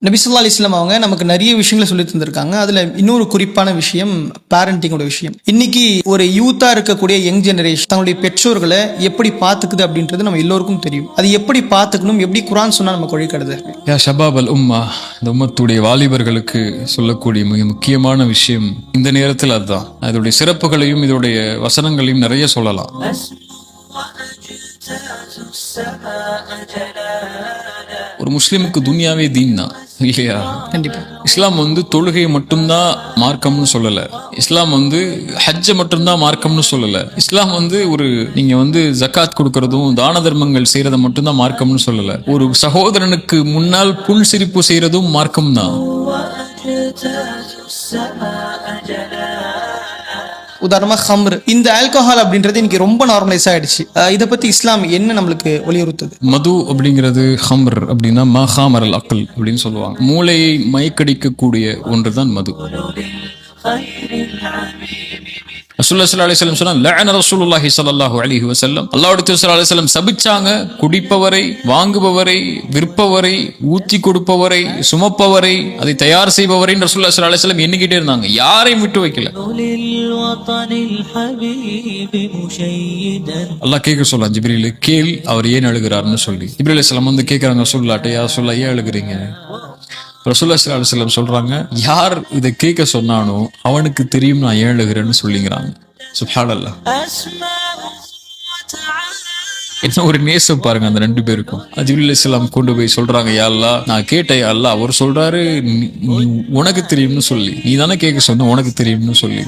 நபி ஸல்லல்லாஹு அலைஹி வஸல்லம் அவங்க நமக்கு நிறைய விஷயங்களை சொல்லி தந்திருக்காங்க. அதுல இன்னொரு குறிப்பான விஷயம் பேரண்டிங்கோட விஷயம். இன்னைக்கு ஒரு யூத்தா இருக்கக்கூடிய யங் ஜெனரேஷன் தங்களுடைய பெற்றோர்களை எப்படி பார்த்துக்குது அப்படின்றது நம்ம எல்லோருக்கும் தெரியும். அது எப்படி பார்த்துக்கணும், எப்படி குர்ஆன் சொன்னா நமக்கு வழிகாட்டுது. யா ஷபாப் அல் உம்மா, இந்த உம்மத்துடைய வாலிபர்களுக்கு சொல்லக்கூடிய மிக முக்கியமான விஷயம் இந்த நேரத்தில் அதுதான். அதோடைய சிறப்புகளையும் இதோடைய வசனங்களையும் நிறைய சொல்லலாம். ஒரு முஸ்லிமுக்கு துன்யாவே தீன் தான் இல்லையா? கண்டிப்பா. இஸ்லாம் தொழுகையை மட்டும்தான் மார்க்கம்னு சொல்லல. இஸ்லாம் ஹஜ்ஜை மட்டும்தான் மார்க்கம்னு சொல்லல. இஸ்லாம் ஒரு நீங்க ஜக்காத் கொடுக்கறதும் தான தர்மங்கள் செய்யறத மட்டும்தான் மார்க்கம்னு சொல்லல. ஒரு சகோதரனுக்கு முன்னால் புன் சிரிப்பு செய்யறதும் மார்க்கம் தான். உதாரணமா ஹம்ர், இந்த ஆல்கஹால் அப்படின்றது இன்னைக்கு ரொம்ப நார்மலைஸ் ஆயிடுச்சு. இதை பத்தி இஸ்லாம் என்ன நம்மளுக்கு வலியுறுத்துது? மது அப்படிங்கிறது ஹம்ர் அப்படின்னா மஹாமர் அல் அக்ல் அப்படின்னு சொல்லுவாங்க. மூளையை மயக்கடிக்கக்கூடிய ஒன்றுதான் மது. ரசூலுல்லாஹி ஸல்லல்லாஹு அலைஹி வஸல்லம் சொன்னாங்க, லஅன ரசூலுல்லாஹி ஸல்லல்லாஹு அலைஹி வஸல்லம், அல்லாஹ்வுடைய தூதர் ஸல்லல்லாஹு அலைஹி வஸல்லம் சபிச்சாங்க குடிப்பவரை, வாங்குபவரை, விற்பவரை, ஊத்தி கொடுப்பவரை, சுமப்பவரை, அதை தயார் செய்பவரை ரசூலுல்லாஹி ஸல்லல்லாஹு அலைஹி வஸல்லம் எண்ணிக்கிட்டே இருந்தாங்க. யாரையும் விட்டு வைக்கல. அல்லாஹ் கேட்க சொல்ல ஜிப்ரீல், கேள் அவர் ஏன் அழுகிறார்னு சொல்லி. ஜிப்ரீல் அலைஹிஸ்ஸலாம் கேட்கறாங்க ரசூலுல்லாஹ்ட்ட, யா ரசூலுல்லாஹ் ஏன் அழுகிறீங்க? ரசூலுல்லாஹி ஸல்லல்லாஹு அலைஹி வஸல்லம் சொல்றாங்க, யார் இதை கேட்க சொன்னானோ அவனுக்கு தெரியும் நான் ஏன் அழுகிறேன்னு சொல்லிங்கிறாங்க. சுப்ஹானல்லாஹ். என்ன ஒரு நேசம் பாருங்க அந்த ரெண்டு பேருக்கும். ஜிப்ரீல் அலைஹிஸ்ஸலாம் கொண்டு போய் சொல்றாங்க, யா அல்லாஹ் நான் கேட்டேன் யா அல்லாஹ், அவர் சொல்றாரு உனக்கு தெரியும்னு சொல்லி, நீ தானே கேட்க சொன்ன, உனக்கு தெரியும்னு சொல்லி.